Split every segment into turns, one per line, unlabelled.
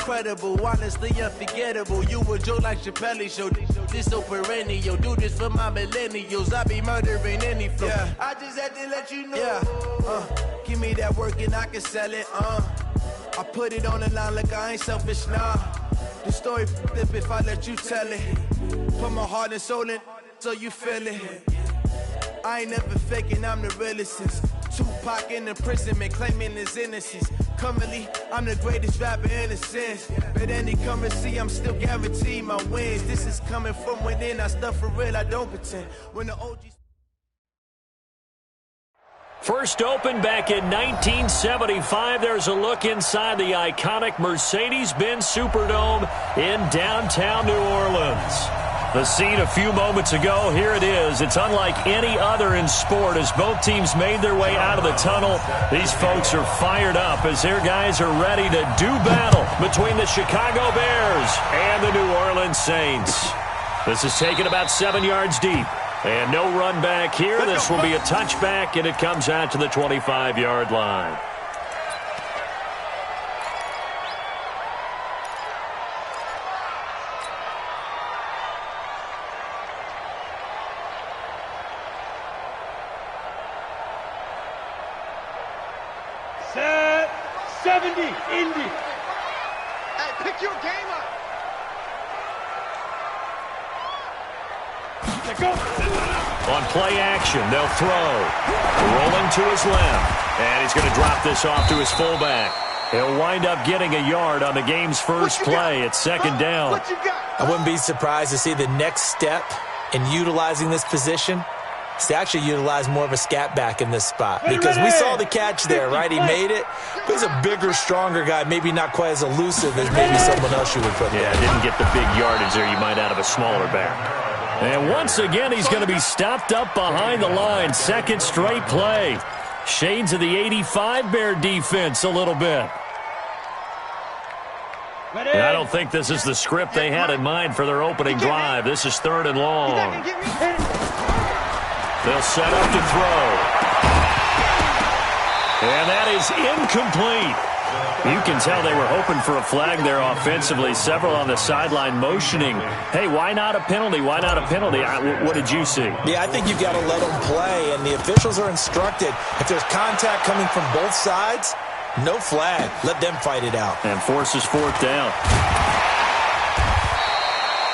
incredible, honestly unforgettable. You a joke like Chappelle Show. This so perennial. Do this for my millennials. I be murdering any flow. Yeah. I just had to let you know. Yeah. Give me that work and I can sell it. I put it on the line like I ain't selfish, nah. The story flip if I let you tell it. Put my heart and soul in so you feel it. I ain't never faking, I'm the realest since Tupac in imprisonment, claiming his innocence. Currently, I'm the greatest rapper in a sense. But any currency, I'm still guaranteed my wins. This is coming from within, I stuff for real, I don't pretend. When the OGs...
First opened back in 1975, there's a look inside the iconic Mercedes-Benz Superdome in downtown New Orleans. The scene a few moments ago, here it is. It's unlike any other in sport as both teams made their way out of the tunnel. These folks are fired up as their guys are ready to do battle between the Chicago Bears and the New Orleans Saints. This is taken about 7 yards deep. And no run back here. This will be a touchback, and it comes out to the 25-yard line.
Set 70, Indy.
Hey, pick your game up.
Go.
On play action, they'll throw. Rolling to his left. And he's going to drop this off to his fullback. He'll wind up getting a yard on the game's first play. It's second down.
I wouldn't be surprised to see the next step in utilizing this position is to actually utilize more of a scat back in this spot. Because we saw the catch there, right? He made it. But he's a bigger, stronger guy, maybe not quite as elusive as maybe someone else you would put there.
Yeah, didn't get the big yardage there you might out of a smaller back. And once again, he's going to be stopped up behind the line. Second straight play. Shades of the 85 Bear defense a little bit. And I don't think this is the script they had in mind for their opening drive. This is third and long. They'll set up to throw. And that is incomplete. You can tell they were hoping for a flag there offensively. Several on the sideline motioning. Hey, why not a penalty? Why not a penalty? What did you see?
Yeah, I think you've got to let them play, and the officials are instructed. If there's contact coming from both sides, no flag. Let them fight it out.
And forces fourth down.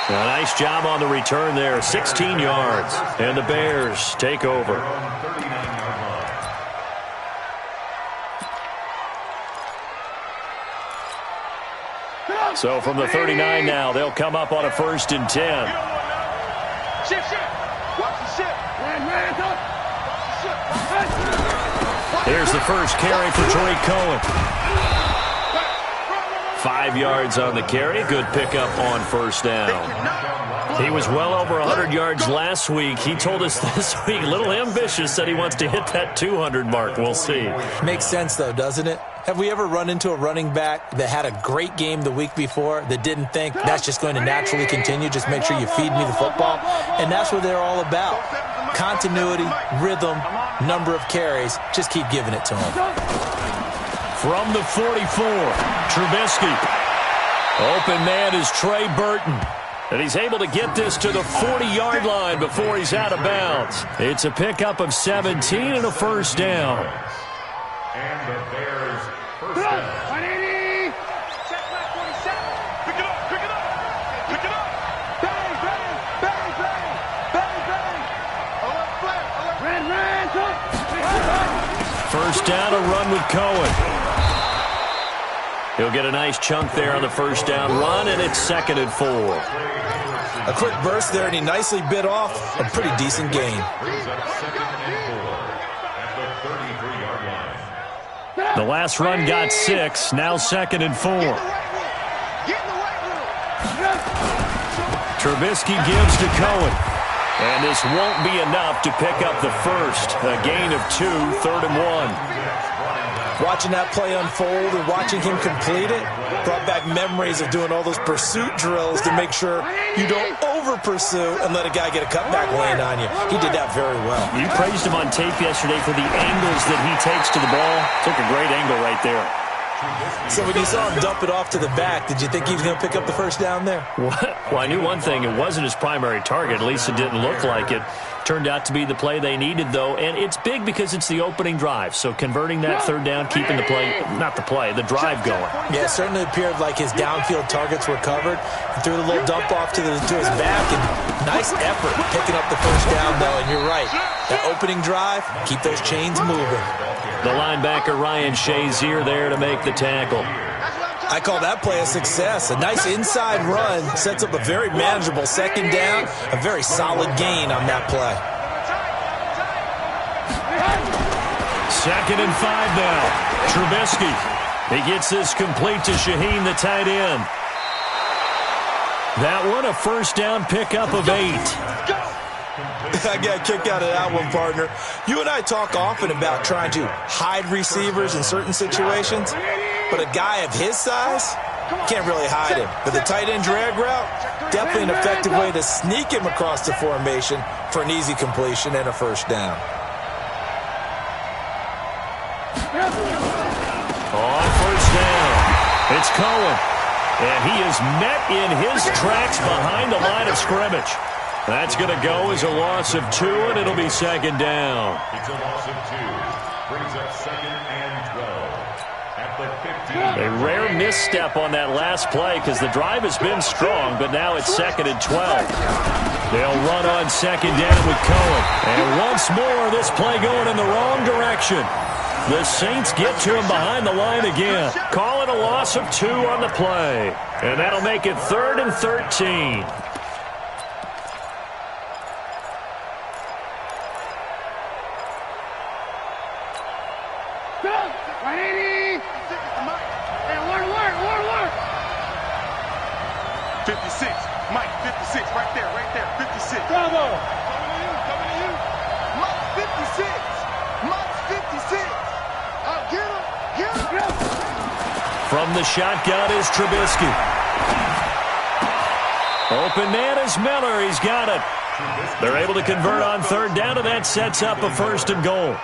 A nice job on the return there. 16 yards. And the Bears take over. So from the 39 now, they'll come up on a 1st and 10. Here's the first carry for Tariq Cohen. 5 yards on the carry. Good pickup on first down. He was well over 100 yards last week. He told us this week, a little ambitious, said he wants to hit that 200 mark. We'll see.
Makes sense, though, doesn't it? Have we ever run into a running back that had a great game the week before that didn't think that's just going to naturally continue? Just make sure you feed me the football. And that's what they're all about. Continuity, rhythm, number of carries. Just keep giving it to them.
From the 44, Trubisky. Open man is Trey Burton. And he's able to get this to the 40-yard line before he's out of bounds. It's a pickup of 17 and a first down.
And the Bears first down. 180. Set flat 47. Pick it up, pick it up. Pick it up. Bang, bang, bang, bang. Bang, bang. Alert flat, alert. Ran.
First down, a run with Cohen. He'll get a nice chunk there on the first down run, and it's 2nd and 4.
A quick burst there, and he nicely bit off a pretty decent gain.
The last run got 6, now 2nd and 4. Trubisky gives to Cohen. And this won't be enough to pick up the first. A gain of 2, 3rd and 1.
Watching that play unfold and watching him complete it brought back memories of doing all those pursuit drills to make sure you don't over-pursue and let a guy get a cutback lane on you. He did that very well.
You praised him on tape yesterday for the angles that he takes to the ball. Took a great angle right there.
So when you saw him dump it off to the back, did you think he was going to pick up the first down there?
Well, I knew one thing. It wasn't his primary target. At least it didn't look like it. Turned out to be the play they needed, though, and it's big because it's the opening drive. So converting that third down, keeping the drive going.
Yeah, it certainly appeared like his downfield targets were covered. He threw the little dump off to his back, and nice effort picking up the first down, though. And you're right, that opening drive, keep those chains moving.
The linebacker Ryan Shazier there to make the tackle.
I call that play a success. A nice inside run sets up a very manageable second down, a very solid gain on that play.
2nd and 5 now. Trubisky. He gets this complete to Shaheen, the tight end. That one, a first down pickup of 8.
I got a kick out of that one, partner. You and I talk often about trying to hide receivers in certain situations, but a guy of his size can't really hide him. But the tight end drag route, definitely an effective way to sneak him across the formation for an easy completion and a first down.
On first down, it's Cohen. And he is met in his tracks behind the line of scrimmage. That's going to go as a loss of 2, and it'll be second down.
It's a loss of 2. Brings up 2nd and 12. At the 15.
A rare misstep on that last play because the drive has been strong, but now it's 2nd and 12. They'll run on second down with Cohen. And once more, this play going in the wrong direction. The Saints get to him behind the line again. Call it a loss of 2 on the play. And that'll make it 3rd and 13.
Ready? Hey, alert.
56. Mike, 56. Right there. 56.
Bravo.
Coming to you.
Mike, 56. Mike, 56. Get him.
From the shotgun is Trubisky. Open man is Miller. He's got it. They're able to convert on third down, and that sets up a 1st and goal.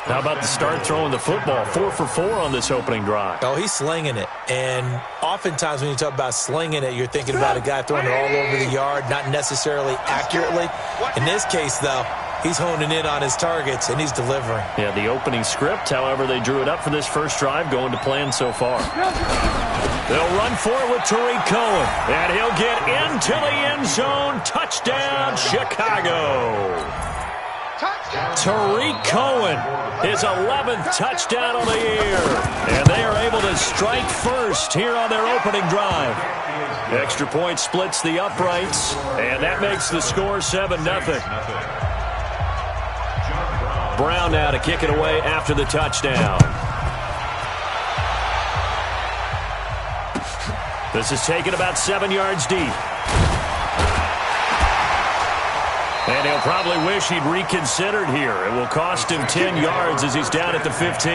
How about the start throwing the football? 4 for 4 on this opening drive.
Oh, he's slinging it. And oftentimes when you talk about slinging it, you're thinking about a guy throwing it all over the yard, not necessarily accurately. In this case, though, he's honing in on his targets, and he's delivering.
Yeah, the opening script, however, they drew it up for this first drive, going to plan so far. They'll run for it with Tariq Cohen, and he'll get into the end zone. Touchdown, Chicago. Tariq Cohen, his 11th touchdown of the year. And they are able to strike first here on their opening drive. Extra point splits the uprights, and that makes the score 7-0. Brown now to kick it away after the touchdown. This is taken about 7 yards deep. And he'll probably wish he'd reconsidered here. It will cost him 10 yards as he's down at the 15.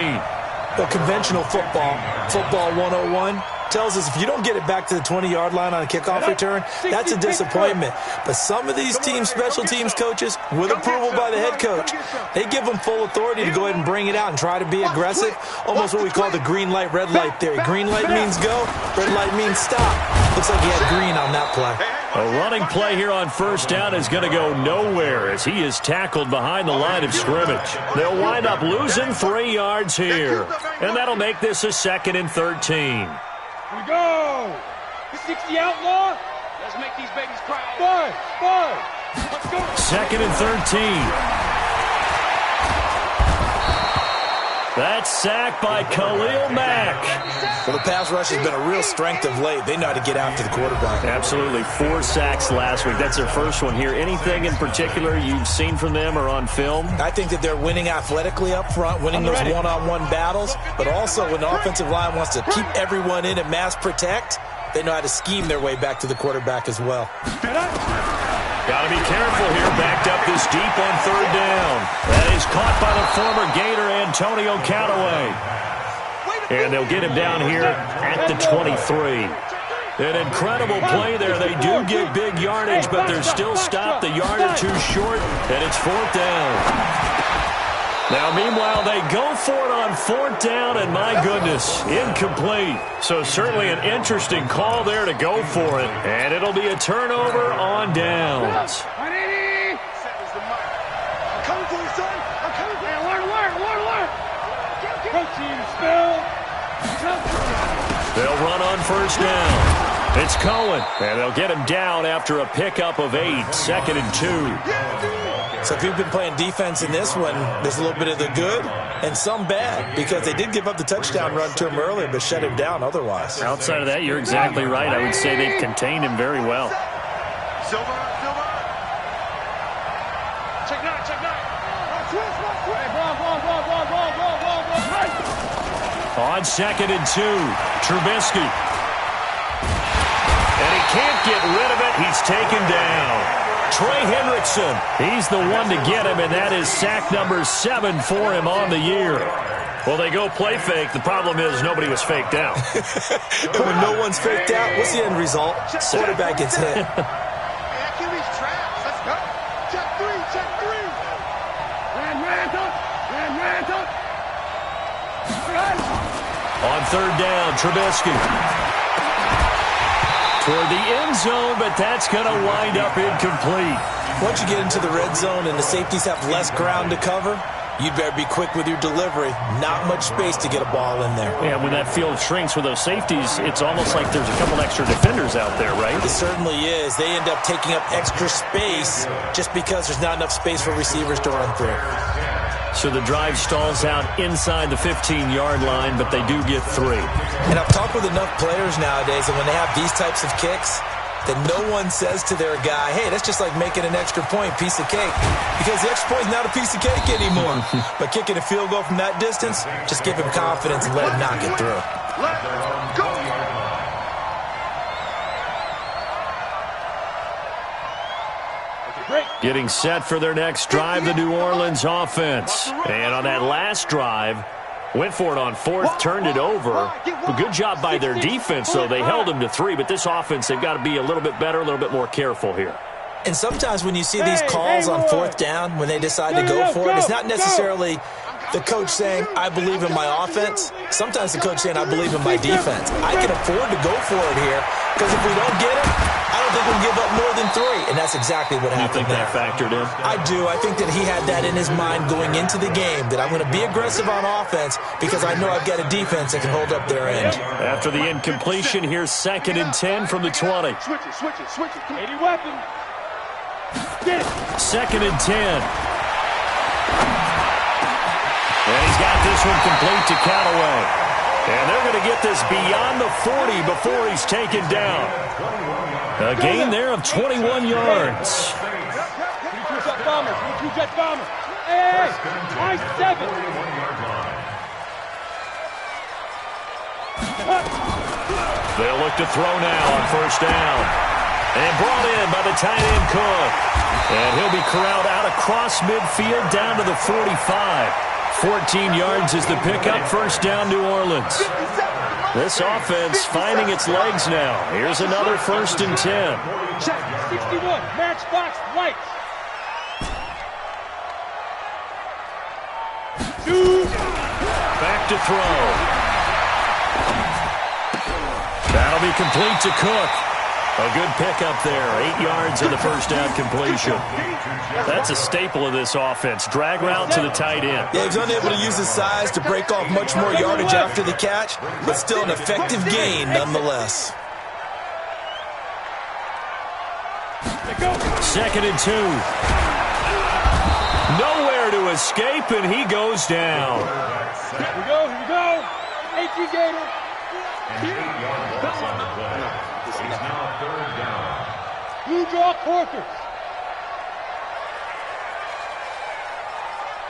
Well, conventional football 101, tells us if you don't get it back to the 20-yard line on a kickoff return, that's a disappointment. But some of these team special teams coaches, with approval by the head coach, they give them full authority to go ahead and bring it out and try to be aggressive. Almost what we call the green light, red light theory. Green light means go, red light means stop. Looks like he had green on that play.
A running play here on first down is going to go nowhere as he is tackled behind the line of scrimmage. They'll wind up losing 3 yards here. And that'll make this a 2nd and 13.
Here we go. The 60 outlaw. Let's make these babies cry. Five. Let's go.
2nd and 13. That's sacked by Khalil Mack.
Well, the pass rush has been a real strength of late. They know how to get after the quarterback.
Absolutely. 4 sacks last week. That's their first one here. Anything in particular you've seen from them or on film?
I think that they're winning athletically up front, winning those one-on-one battles, but also when the offensive line wants to keep everyone in and mass protect, they know how to scheme their way back to the quarterback as well.
Got to be careful here, backed up this deep on third down. That is caught by the former Gator, Antonio Callaway. And they'll get him down here at the 23. An incredible play there. They do get big yardage, but they're still stopped a yard or two short, and it's 4th down. Now, meanwhile, they go for it on 4th down, and my goodness, incomplete. So certainly an interesting call there to go for it, and it'll be a turnover on downs.
I'm coming for you, son. I'm coming for you. Alert. Protein spill.
They'll run on 1st down. It's Cohen, and they'll get him down after a pickup of 8, 2nd and 2.
So if you've been playing defense in this one, there's a little bit of the good and some bad, because they did give up the touchdown run to him earlier, but shut him down otherwise.
Outside of that, you're exactly right. I would say they've contained him very well.
Silver.
Check nine.
On 2nd and 2, Trubisky. And he can't get rid of it. He's taken down. Trey Hendrickson, he's the one to get him, and that is sack number 7 for him on the year. Well, they go play fake. The problem is nobody was faked out.
And when no one's faked out, what's the end result? Quarterback gets hit.
QB's trapped. Let's go. Check three.
Randall.
On 3rd down, Trubisky. Toward the end zone, but that's going to wind up incomplete.
Once you get into the red zone and the safeties have less ground to cover, you'd better be quick with your delivery. Not much space to get a ball in there.
Yeah, when that field shrinks with those safeties, it's almost like there's a couple extra defenders out there, right?
It certainly is. They end up taking up extra space just because there's not enough space for receivers to run through.
So the drive stalls out inside the 15-yard line, but they do get 3.
And I've talked with enough players nowadays that when they have these types of kicks, that no one says to their guy, hey, that's just like making an extra point, piece of cake. Because the extra point is not a piece of cake anymore. But kicking a field goal from that distance, just give him confidence and let him knock it through.
Let's go.
Getting set for their next drive, the New Orleans offense. And on that last drive, went for it on 4th, turned it over. A good job by their defense, though. They held them to 3, but this offense, they've got to be a little bit better, a little bit more careful here.
And sometimes when you see these calls on 4th down, when they decide to go for it, it's not necessarily the coach saying, I believe in my offense. Sometimes the coach saying, I believe in my defense. I can afford to go for it here, because if we don't get it, I don't think we'll give up more than 3. And that's exactly what happened.
You think that factored in?
I do. I think that he had that in his mind going into the game, that I'm going to be aggressive on offense because I know I've got a defense that can hold up their end.
After the incompletion, here's 2nd and 10 from the 20.
Switch it. 80 weapon. Get it.
2nd and 10. And he's got this one complete to Callaway. And they're going to get this beyond the 40 before he's taken down. A gain there of 21 yards.
22 jet bombers. Hey, nice 7.
They'll look to throw now on 1st down. And brought in by the tight end Cook. And he'll be corralled out across midfield down to the 45. 14 yards is the pickup. 1st down, New Orleans. This offense finding its legs now. Here's another 1st and 10.
Check 61. Matchbox lights.
Back to throw. That'll be complete to Cook. A good pickup there. 8 yards on the 1st down completion. That's a staple of this offense. Drag route to the tight end.
Yeah, he's unable to use his size to break off much more yardage after the catch, but still an effective gain nonetheless.
2nd and 2. Nowhere to escape, and he goes down.
Here we go. 18 Gator. Blue draw Corkers.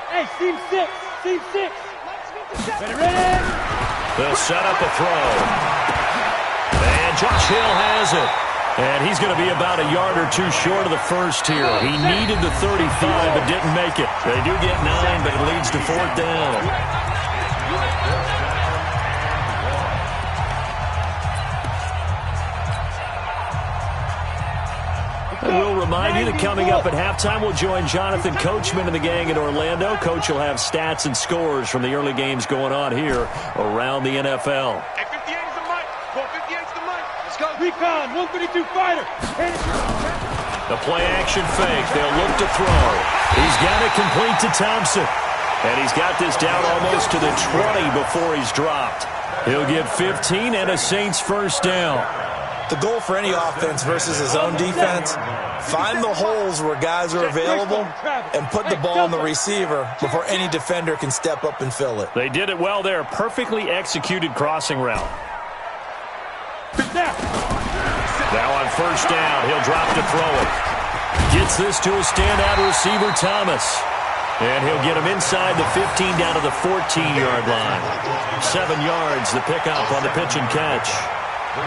Hey, seam 6. Ready.
They'll set up a throw. And Josh Hill has it. And he's going to be about a yard or 2 short of the first here. He needed the 35, but didn't make it. They do get 9, but it leads to 4th down. remind you that coming up at halftime, we'll join Jonathan Coachman and the gang in Orlando. Coach will have stats and scores from the early games going on here around the NFL.
Hey, 58 is the mic. 458 is the mic. Let's go.
Recon, 152 fighter.
The play-action fake. They'll look to throw. He's got it complete to Thompson. And he's got this down almost to the 20 before he's dropped. He'll get 15 and a Saints first down.
The goal for any offense versus his own defense, find the holes where guys are available and put the ball on the receiver before any defender can step up and fill it.
They did it well there. Perfectly executed crossing route. Now on first down, he'll drop to throw it. Gets this to a standout receiver, Thomas. And he'll get him inside the 15 down to the 14-yard line. 7 yards, the pickup on the pitch and catch.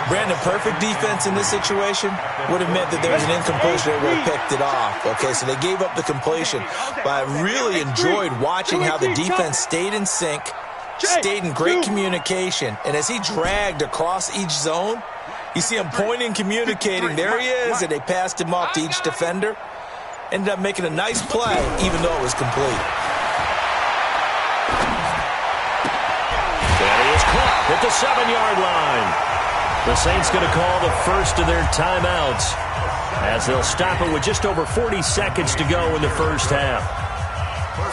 Brandon, perfect defense in this situation would have meant that there was an incompletion that would have picked it off. Okay, so they gave up the completion. But I really enjoyed watching how the defense stayed in sync, stayed in great communication. And as he dragged across each zone, you see him pointing, communicating. There he is, and they passed him off to each defender. Ended up making a nice play, even though it was complete.
And he is caught at the 7-yard line. The Saints going to call the first of their timeouts as they'll stop it with just over 40 seconds to go in the first half.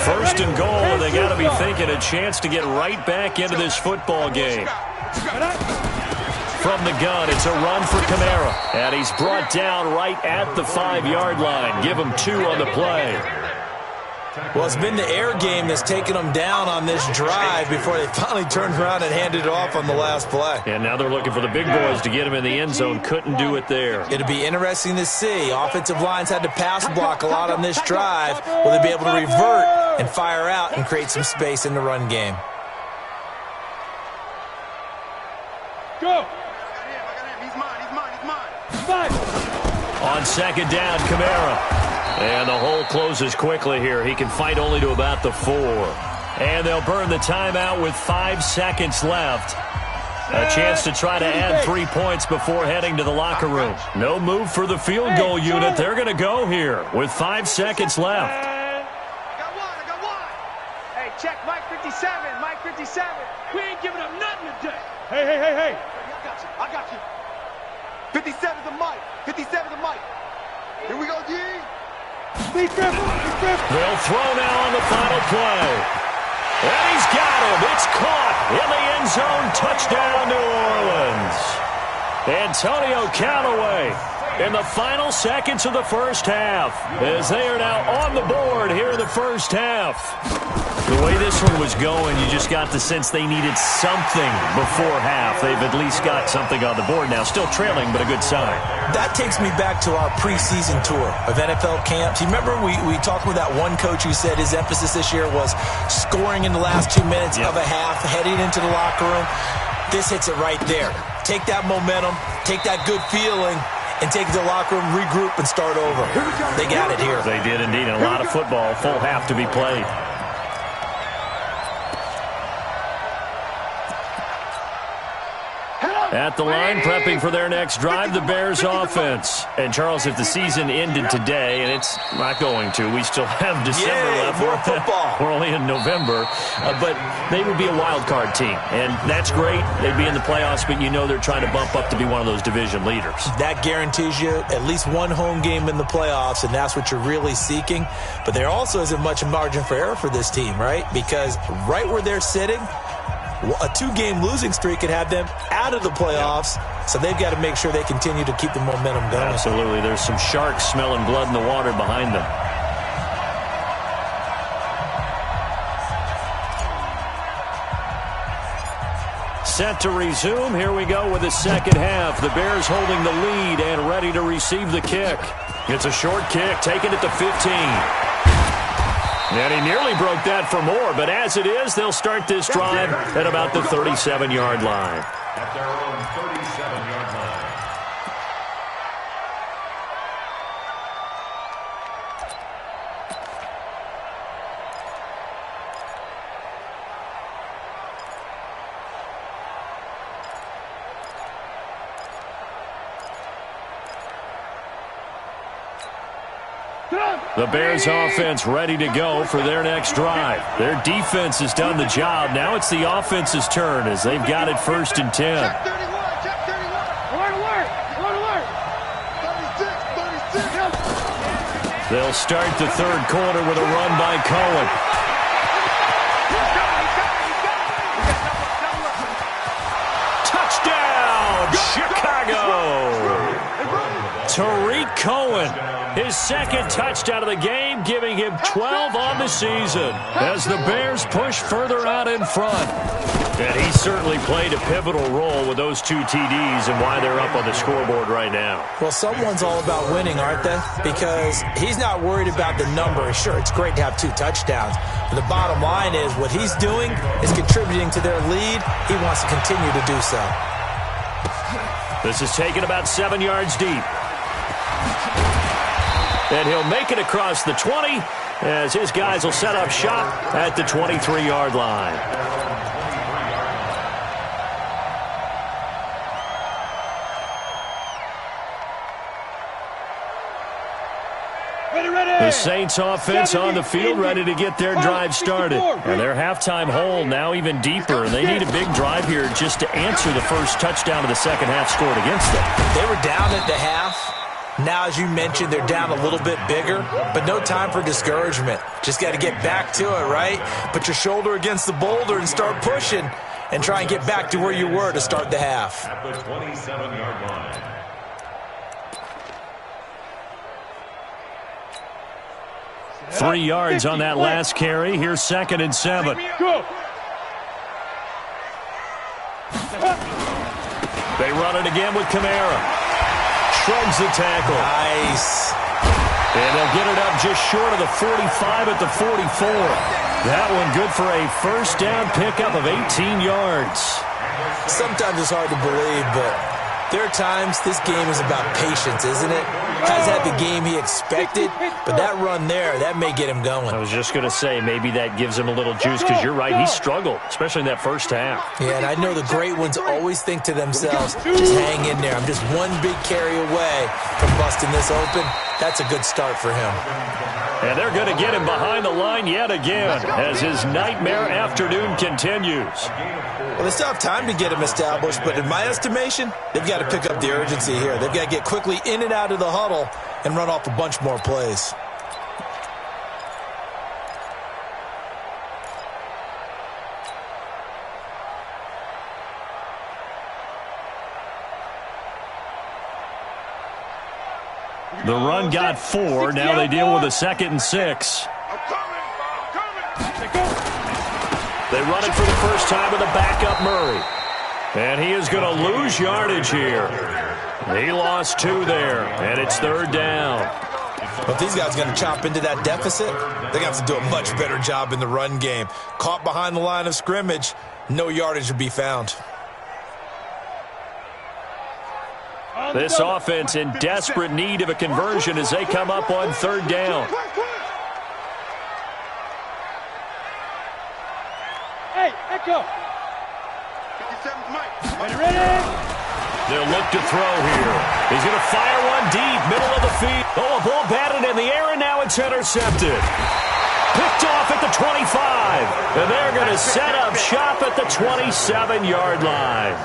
First and goal, and they got to be thinking a chance to get right back into this football game. From the gun, it's a run for Kamara. And he's brought down right at the 5-yard line. Give him 2 on the play.
Well, it's been the air game that's taken them down on this drive before they finally turned around and handed it off on the last play.
And now they're looking for the big boys to get him in the end zone. Couldn't do it there.
It'll be interesting to see. Offensive lines had to pass block a lot on this drive. Will they be able to revert and fire out and create some space in the run game?
Go.
On second down, Kamara. And the hole closes quickly here. He can fight only to about the 4. And they'll burn the timeout with 5 seconds left. A chance to try to add 3 points before heading to the locker room. No move for the field goal unit. They're going to go here with 5 seconds left.
I got one. Hey, check Mike 57. Mike 57.
We ain't giving up nothing today. Hey.
I got you. 57's the mic. 57's the mic. Here we go, G.
Be careful.
They'll throw now on the final play. And he's got him. It's caught in the end zone. Touchdown, New Orleans. Antonio Callaway in the final seconds of the first half as they are now on the board here in the first half. The way this one was going, you just got the sense they needed something before half. They've at least got something on the board now. Still trailing, but a good sign.
That takes me back to our preseason tour of NFL camps. You remember we talked with that one coach who said his emphasis this year was scoring in the last 2 minutes of a half, heading into the locker room. This hits it right there. Take that momentum, take that good feeling, and take it to the locker room, regroup, and start over. They got it here.
They did indeed. And a lot of football, full half to be played. At the line, prepping for their next drive, the Bears offense. And, Charles, if the season ended today, and it's not going to, we still have December left.
More football.
We're only in November. But they would be a wild card team. And that's great. They'd be in the playoffs, but you know they're trying to bump up to be one of those division leaders.
That guarantees you at least one home game in the playoffs, and that's what you're really seeking. But there also isn't much margin for error for this team, right? Because right where they're sitting, a 2-game losing streak could have them out of the playoffs, so they've got to make sure they continue to keep the momentum going.
Absolutely. There's some sharks smelling blood in the water behind them. Set to resume. Here we go with the second half. The Bears holding the lead and ready to receive the kick. It's a short kick, taken at the 15. And he nearly broke that for more, but as it is, they'll start this drive at about the 37-yard line.
At their own 37-yard line.
The Bears offense ready to go for their next drive. Their defense has done the job. Now it's the offense's turn as they've got it 1st and 10.
Check 31, check 31. Alert. 36.
They'll start the 3rd quarter with a run by Cohen. Touchdown, Chicago! Tariq Cohen, his 2nd touchdown of the game, giving him 12 on the season as the Bears push further out in front. And he certainly played a pivotal role with those 2 TDs and why they're up on the scoreboard right now.
Well, someone's all about winning, aren't they? Because he's not worried about the number. Sure, it's great to have 2 touchdowns. But the bottom line is what he's doing is contributing to their lead. He wants to continue to do so.
This is taken about 7 yards deep. And he'll make it across the 20 as his guys will set up shop at the 23-yard line. The Saints offense on the field ready to get their drive started. And their halftime hole now even deeper, and they need a big drive here just to answer the first touchdown of the second half scored against them.
They were down at the half. Now, as you mentioned, they're down a little bit bigger, but no time for discouragement. Just got to get back to it, right? Put your shoulder against the boulder and start pushing and try and get back to where you were to start the half.
At the 27-yard line.
Three yards on that last carry. Here's 2nd and 7. They run it again with Kamara. Shrugs the tackle.
Nice.
And they'll get it up just short of the 45 at the 44. That one good for a 1st down pickup of 18 yards.
Sometimes it's hard to believe, but there are times this game is about patience, isn't it? Has had the game he expected, but that run there, that may get him going.
I was just going to say, maybe that gives him a little juice because you're right, he struggled, especially in that first half.
Yeah, and I know the great ones always think to themselves, just hang in there. I'm just one big carry away from busting this open. That's a good start for him.
And they're going to get him behind the line yet again as his nightmare afternoon continues.
Well, they still have time to get him established, but in my estimation, they've got to pick up the urgency here. They've got to get quickly in and out of the huddle and run off a bunch more plays.
The run got 4. Now they deal with a 2nd and 6. They run it for the first time with a backup Murray. And he is going to lose yardage here. He lost 2 there, and it's 3rd down.
But if these guys are going to chop into that deficit, they're going to have to do a much better job in the run game. Caught behind the line of scrimmage, no yardage to be found.
This offense in desperate need of a conversion as they come up on 3rd down.
Hey, Echo.
57's Mike.
Ready?
They'll look to throw here. He's going to fire one deep, middle of the field. Oh, a ball batted in the air, and now it's intercepted. Picked off at the 25. And they're going to set up shop at the 27-yard line.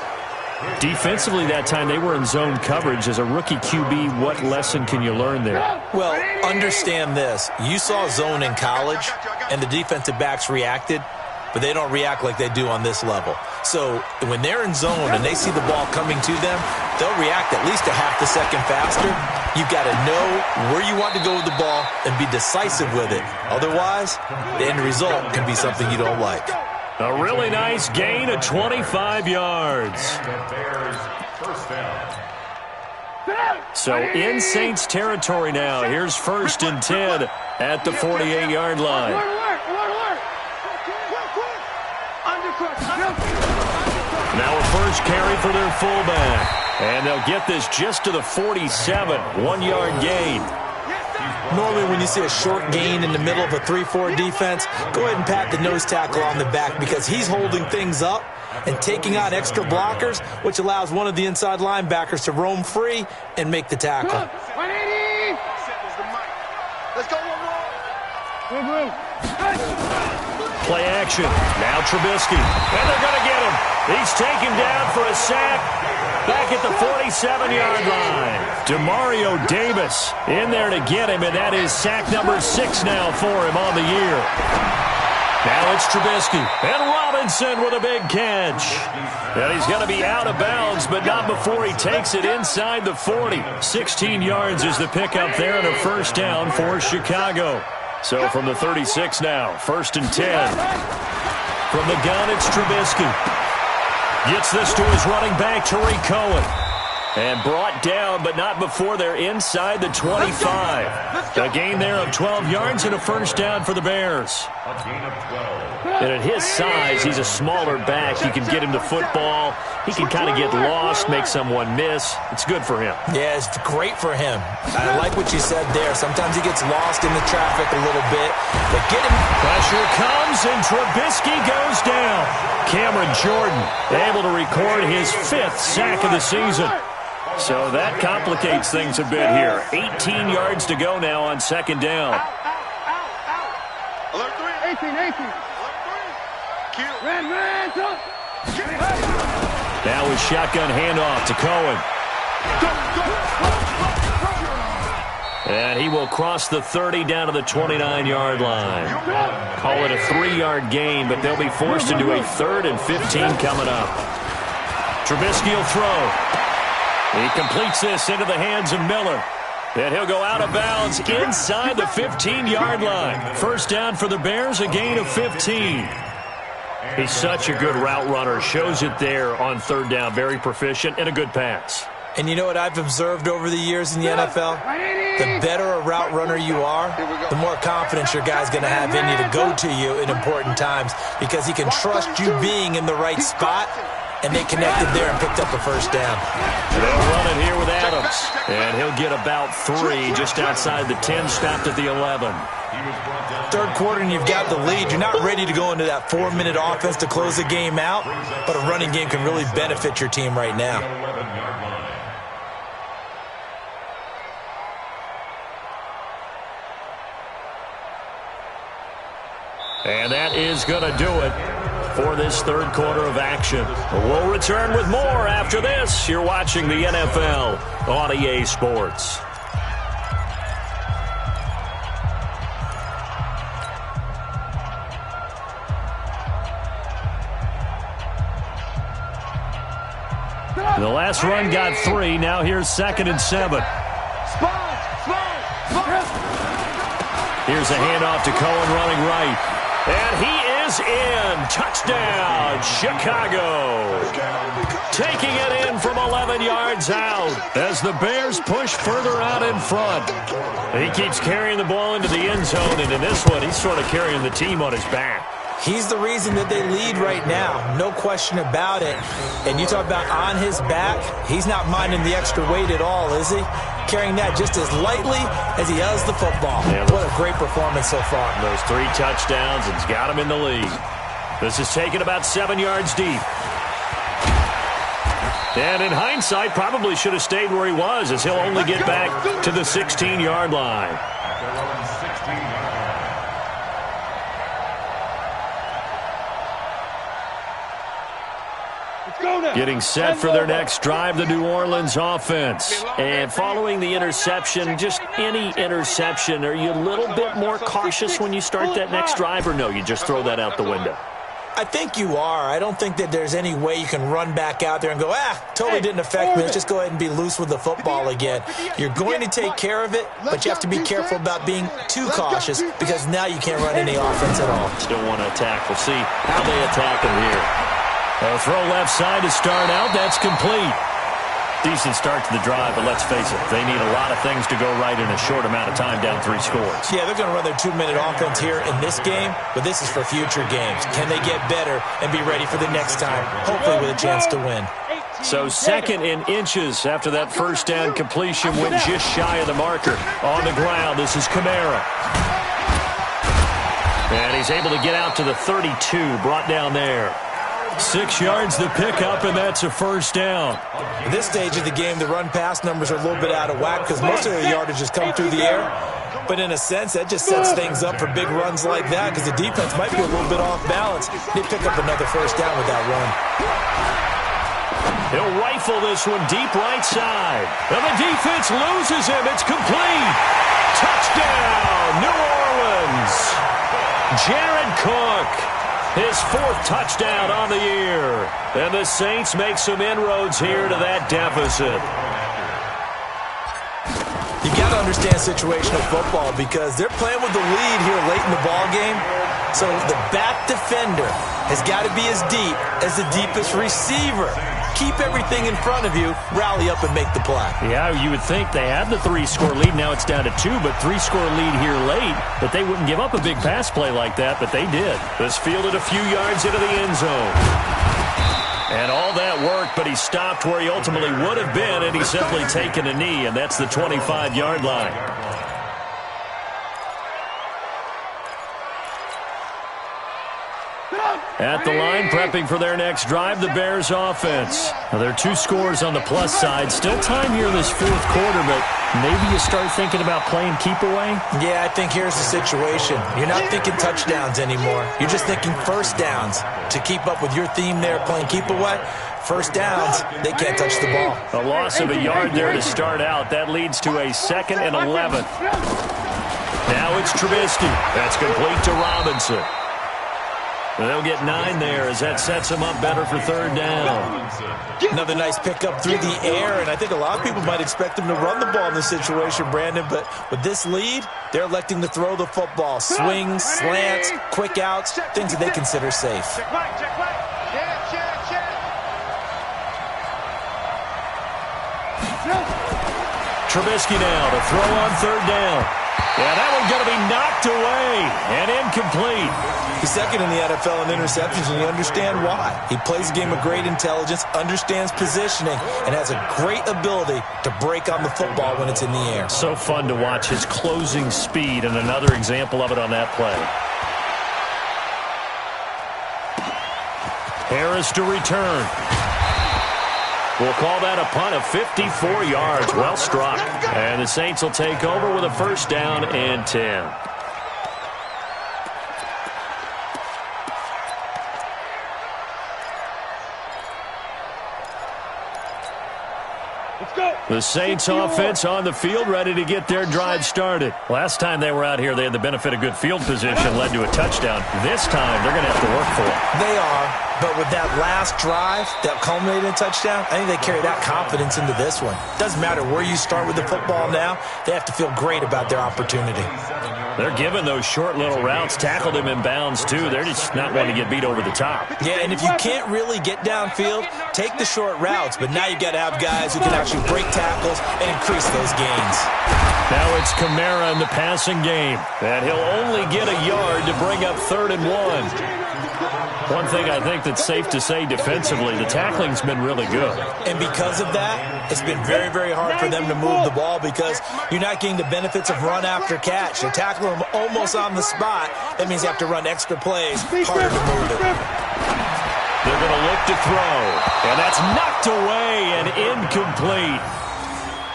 Defensively that time, they were in zone coverage. As a rookie QB, what lesson can you learn there?
Well, understand this. You saw zone in college, and the defensive backs reacted, but they don't react like they do on this level. So when they're in zone and they see the ball coming to them, they'll react at least a half a second faster. You've got to know where you want to go with the ball and be decisive with it. Otherwise, the end result can be something you don't like.
A really nice gain of 25 yards. So in Saints territory now. Here's 1st and 10 at the 48-yard line. Now a first carry for their fullback. And they'll get this just to the 47, 1-yard gain.
Normally when you see a short gain in the middle of a 3-4 defense, go ahead and pat the nose tackle on the back because he's holding things up and taking on extra blockers, which allows one of the inside linebackers to roam free and make the tackle.
Play action. Now Trubisky. And they're going to get him. He's taken down for a sack back at the 47-yard line. Demario Davis in there to get him, and that is sack number 6 now for him on the year. Now it's Trubisky. And Robinson with a big catch. And he's going to be out of bounds, but not before he takes it inside the 40. 16 yards is the pickup there, and a first down for Chicago. So from the 36 now, 1st and 10. From the gun, it's Trubisky. Gets this to his running back, Tariq Cohen. And brought down, but not before they're inside the 25. A gain there of 12 yards and a first down for the Bears.
A gain of 12.
And at his size, he's a smaller back. You can get him the football. He can kind of get lost, make someone miss. It's good for him.
Yeah, it's great for him. I like what you said there. Sometimes he gets lost in the traffic a little bit. But get him.
Pressure comes, and Trubisky goes down. Cameron Jordan able to record his 5th sack of the season. So that complicates things a bit here. 18 yards to go now on 2nd down.
Alert 3. 18. Ran.
Now with shotgun handoff to Cohen. And he will cross the 30 down to the 29-yard line. Call it a 3-yard gain, but they'll be forced into a 3rd and 15 coming up. Trubisky will throw. He completes this into the hands of Miller. And he'll go out of bounds inside the 15-yard line. First down for the Bears, a gain of 15. He's such a good route runner. Shows it there on 3rd down. Very proficient and a good pass.
And you know what I've observed over the years in the NFL? The better a route runner you are, the more confidence your guy's going to have in you to go to you in important times because he can trust you being in the right spot, and they connected there and picked up the first down.
They'll run it here with Adams, and he'll get about 3 just outside the 10, stopped at the 11.
3rd quarter and you've got the lead. You're not ready to go into that 4-minute offense to close the game out, but a running game can really benefit your team right now.
And that is going to do it for this 3rd quarter of action. We'll return with more after this. You're watching the NFL on EA Sports. The last run got 3. Now here's 2nd and 7. Here's a handoff to Cohen running right. And he is in. Touchdown, Chicago. Taking it in from 11 yards out as the Bears push further out in front. He keeps carrying the ball into the end zone, and in this one, he's sort of carrying the team on his back.
He's the reason that they lead right now. No question about it. And you talk about on his back, he's not minding the extra weight at all, is he? Carrying that just as lightly as he does the football. Yeah, what a great performance so far.
Those 3 touchdowns, and it's got him in the lead. This is taken about 7 yards deep. And in hindsight, probably should have stayed where he was, as he'll only get back to the 16-yard line. Getting set for their next drive, the New Orleans offense. And following the interception, just any interception, are you a little bit more cautious when you start that next drive, or no, you just throw that out the window?
I think you are. I don't think that there's any way you can run back out there and go, totally didn't affect me. Let's just go ahead and be loose with the football again. You're going to take care of it, but you have to be careful about being too cautious because now you can't run any offense at all.
Still want to attack. We'll see how they attack him here. A throw left side to start out. That's complete. Decent start to the drive, but let's face it, they need a lot of things to go right in a short amount of time, down 3 scores.
Yeah, they're going to run their 2-minute offense here in this game, but this is for future games. Can they get better and be ready for the next time, hopefully with a chance to win?
So 2nd and inches after that first down completion, went just shy of the marker. On the ground, this is Kamara. And he's able to get out to the 32, brought down there. 6 yards the pickup, and that's a first down.
At this stage of the game, the run-pass numbers are a little bit out of whack because most of the yardage has come through the air. But in a sense, that just sets things up for big runs like that because the defense might be a little bit off balance. They pick up another first down with that run.
He'll rifle this one deep right side. And the defense loses him. It's complete. Touchdown, New Orleans. Jared Cook, his 4th touchdown on the year. And the Saints make some inroads here to that deficit.
You got to understand situational football because they're playing with the lead here late in the ball game. So the back defender has got to be as deep as the deepest receiver. Keep everything in front of you, rally up and make the play.
Yeah, you would think they had the 3-score lead. Now it's down to 2, but 3-score lead here late, that they wouldn't give up a big pass play like that, but they did. This fielded a few yards into the end zone. And all that worked, but he stopped where he ultimately would have been, and he's simply taken a knee, and that's the 25-yard line. At the line, prepping for their next drive, the Bears offense. Now, there are 2 scores on the plus side. Still time here in this 4th quarter, but maybe you start thinking about playing keep away?
Yeah, I think here's the situation. You're not thinking touchdowns anymore. You're just thinking first downs. To keep up with your theme there, playing keep away, first downs, they can't touch the ball.
A loss of a yard there to start out. That leads to a 2nd and 11. Now it's Trubisky. That's complete to Robinson. They'll get 9 there as that sets them up better for 3rd down.
Another nice pickup through the air, and I think a lot of people might expect them to run the ball in this situation, Brandon, but with this lead, they're electing to throw the football. Swings, slants, quick outs, things that they consider safe.
Check right, check right.
Trubisky now to throw on 3rd down. Yeah, that one's going to be knocked away and incomplete.
He's 2nd in the NFL in interceptions, and you understand why. He plays a game of great intelligence, understands positioning, and has a great ability to break on the football when it's in the air.
So fun to watch his closing speed, and another example of it on that play. Harris to return. We'll call that a punt of 54 yards. Well struck. And the Saints will take over with a first down and 10. The Saints offense on the field, ready to get their drive started. Last time they were out here, they had the benefit of good field position, led to a touchdown. This time, they're going to have to work for it.
They are, but with that last drive that culminated in a touchdown, I think they carry that confidence into this one. Doesn't matter where you start with the football now, they have to feel great about their opportunity.
They're giving those short little routes, tackled him in bounds too. They're just not wanting to get beat over the top.
Yeah, and if you can't really get downfield, take the short routes, but now you've got to have guys who can actually break tackles and increase those gains.
Now it's Kamara in the passing game, and he'll only get a yard to bring up 3rd and 1. One thing I think that's safe to say defensively, the tackling's been really good.
And because of that, it's been very, very hard for them to move the ball because you're not getting the benefits of run after catch. You're tackling them almost on the spot. That means you have to run extra plays, harder to move it.
They're going to look to throw, and that's knocked away and incomplete.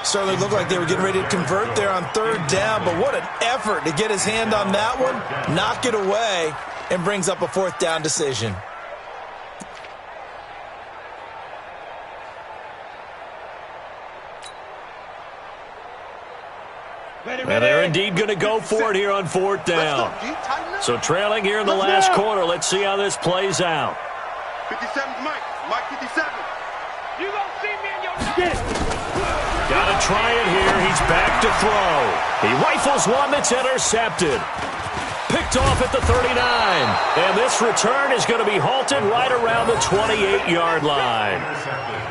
Certainly looked like they were getting ready to convert there on 3rd down, but what an effort to get his hand on that one, knock it away, and brings up a 4th down decision.
And they're indeed going to go for it here on 4th down. So trailing here in the last quarter, let's see how this plays out.
57's Mike. Mike 57. You gonna see me in your
Got to try it here. He's back to throw. He rifles one that's intercepted. Picked off at the 39. And this return is going to be halted right around the 28-yard line.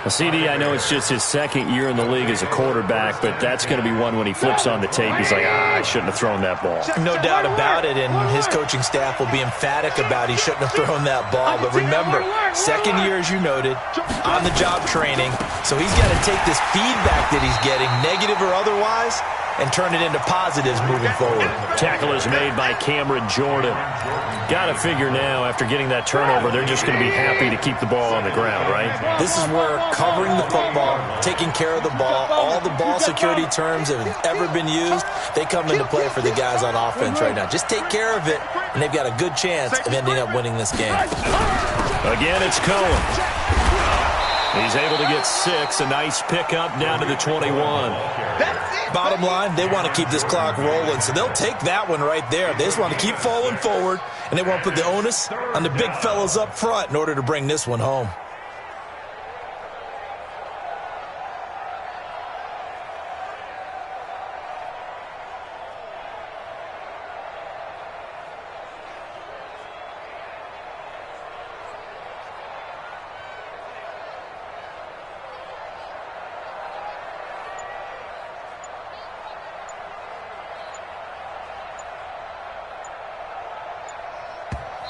Well, CD, I know it's just his 2nd year in the league as a quarterback, but that's going to be one when he flips on the tape. He's like, I shouldn't have thrown that ball.
No doubt about it, and his coaching staff will be emphatic about he shouldn't have thrown that ball. But remember, 2nd year, as you noted, on-the-job training. So he's got to take this feedback that he's getting, negative or otherwise, negatives and turn it into positives moving forward.
Tackle is made by Cameron Jordan. Got to figure now, after getting that turnover, they're just going to be happy to keep the ball on the ground, right?
This is where covering the football, taking care of the ball, all the ball security terms that have ever been used, they come into play for the guys on offense right now. Just take care of it, and they've got a good chance of ending up winning this game.
Again, it's Cohen. He's able to get 6. A nice pickup down to the 21.
Bottom line, they want to keep this clock rolling, so they'll take that one right there. They just want to keep falling forward, and they want to put the onus on the big fellas up front in order to bring this one home.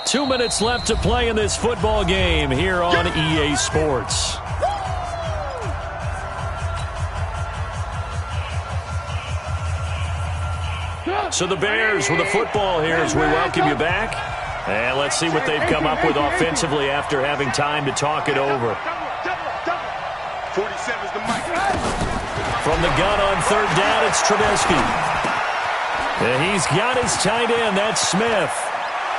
Two minutes left to play in this football game here on EA Sports. So the Bears with the football here as we welcome you back. And let's see what they've come up with offensively after having time to talk it over.
47's the mic.
From the gun on third down, it's Trubisky. And he's got his tight end, that's Smith.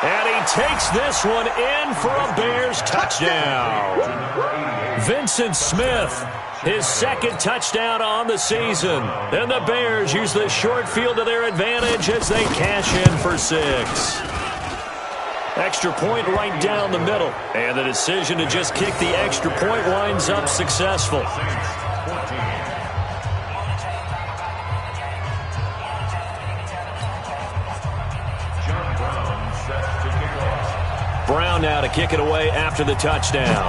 And he takes this one in for a Bears touchdown. Vincent Smith, his second touchdown on the season. And the Bears use the short field to their advantage as they cash in for 6. Extra point right down the middle. And the decision to just kick the extra point winds up successful. Brown now to kick it away after the touchdown.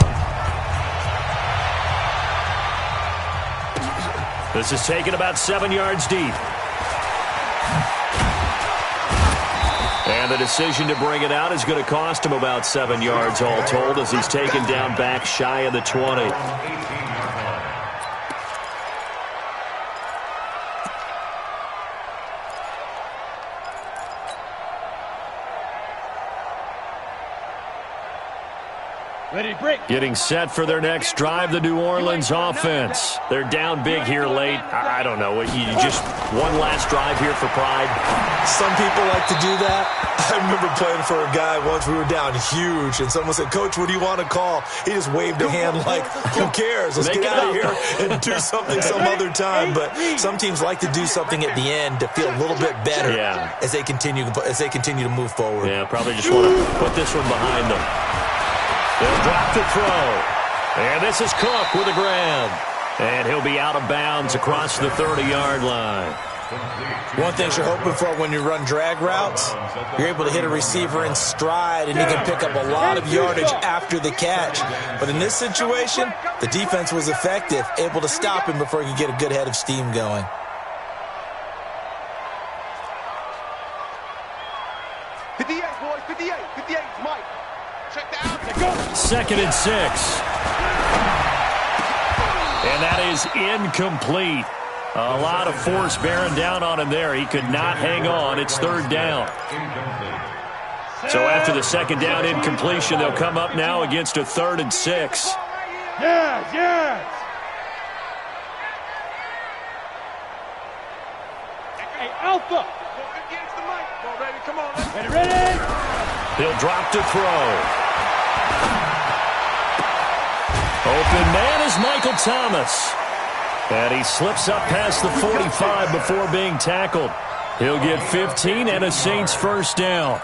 This is taken about 7 yards deep. And the decision to bring it out is going to cost him about 7 yards all told as he's taken down back shy of the 20. Getting set for their next drive, the New Orleans offense. They're down big here late. I don't know. You just one last drive here for pride.
Some people like to do that. I remember playing for a guy once. We were down huge, and someone said, "Coach, what do you want to call?" He just waved a hand like, "Who cares? Let's get out of here and do something some other time." But some teams like to do something at the end to feel a little bit better as they continue to move forward.
Yeah, probably just want to put this one behind them. They'll drop to throw. And this is Cook with a grab. And he'll be out of bounds across the 30-yard line.
One thing you're hoping for when you run drag routes, you're able to hit a receiver in stride, and you can pick up a lot of yardage after the catch. But in this situation, the defense was effective, able to stop him before he could get a good head of steam going.
Boys, 58 is Mike. Check that out.
2nd and 6. And that is incomplete. A lot of force bearing down on him there. He could not hang on. It's 3rd down. So after the 2nd down incompletion, they'll come up now against a 3rd and 6.
Yes. Hey, Alpha.
Come on,
Ready?
He'll drop to throw. Open man is Michael Thomas. And he slips up past the 45 before being tackled. He'll get 15 and a Saints first down.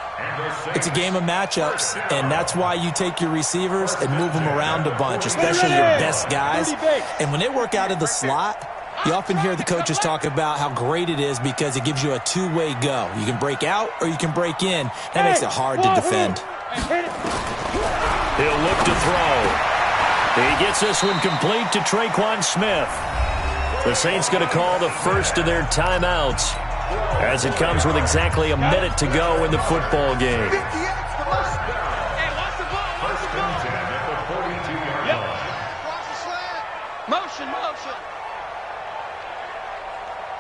It's a game of matchups, and that's why you take your receivers and move them around a bunch, especially your best guys. And when they work out of the slot, you often hear the coaches talk about how great it is because it gives you a two-way go. You can break out or you can break in. That makes it hard to defend.
He'll look to throw. He gets this one complete to Traquan Smith. The Saints going to call the first of their timeouts as it comes with exactly a minute to go in the football game.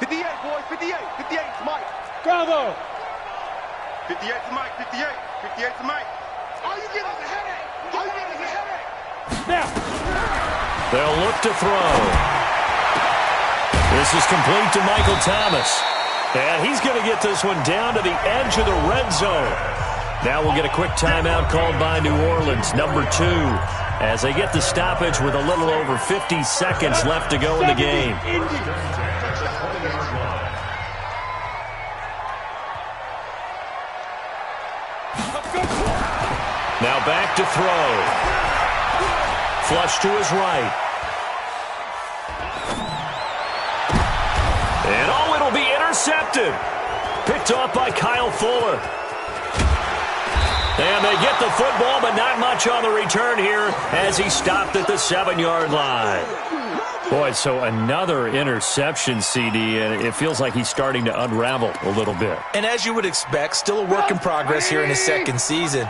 58, boys, 58. 58's Mike.
Bravo.
58's Mike, 58. 58's Mike. All you get is a headache. All you get is a headache.
Now.
They'll look to throw. This is complete to Michael Thomas. And he's going to get this one down to the edge of the red zone. Now we'll get a quick timeout called by New Orleans, number 2, as they get the stoppage with a little over 50 seconds left to go in the game. Now back to throw. Flush to his right. And oh, it'll be intercepted. Picked off by Kyle Fuller. And they get the football, but not much on the return here as he stopped at the 7-yard line. Boy, so another interception, CD, and it feels like he's starting to unravel a little bit.
And as you would expect, still a work in progress here in his second season.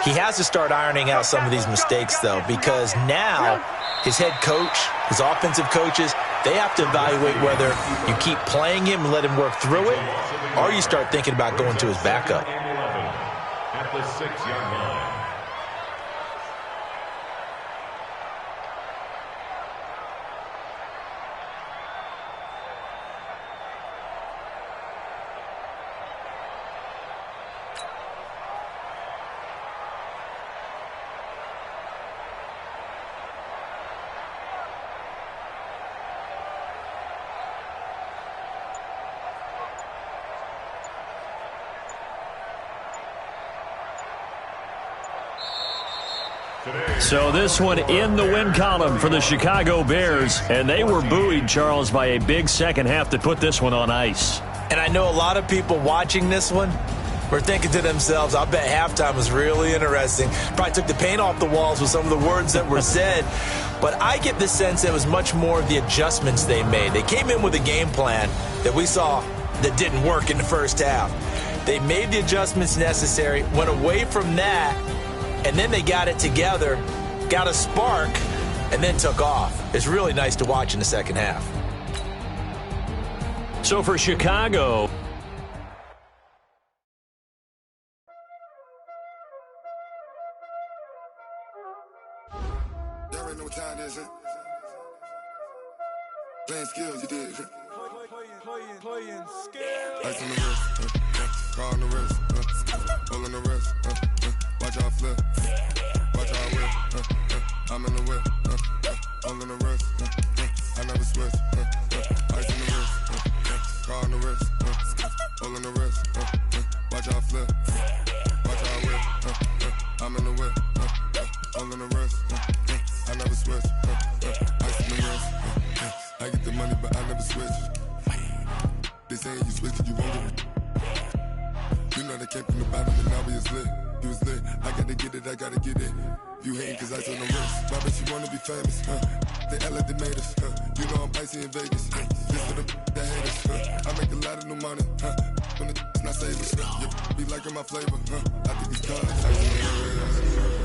He has to start ironing out some of these mistakes, though, because now his head coach, his offensive coaches, they have to evaluate whether you keep playing him and let him work through it, or you start thinking about going to his backup.
At the 6-yard line.
So this one in the win column for the Chicago Bears, and they were buoyed, Charles, by a big second half that put this one on ice.
And I know a lot of people watching this one were thinking to themselves, I bet halftime was really interesting. Probably took the paint off the walls with some of the words that were said. But I get the sense it was much more of the adjustments they made. They came in with a game plan that we saw that didn't work in the first half. They made the adjustments necessary, went away from that, and then they got it together, got a spark, and then took off. It's really nice to watch in the second half.
So for Chicago,
Y'all already know what time it is, huh? Playing skills, you did.
Playing skills.
Ice on the wrist, car on the wrist, hole in the wrist, watch out flip, watch out whip, I'm in the whip, hole in the wrist, I never switch, ice on the wrist, car on the wrist, hole in the wrist, watch out flip, watch out whip, I'm in the whip, hole in the wrist, I never switch, ice on the wrist, I get the money but I never switch. They saying you switch it, you won't get it. You know they came from the bottom and now we is lit. You was lit, I gotta get it, I gotta get it. You hating cause I on the wrist. Why bet you wanna be famous, They act like they made us, You know I'm icy in Vegas, This for the that hate us, I make a lot of new money, When it's not saving, be liking my flavor, I think it's cause ice on the wrist.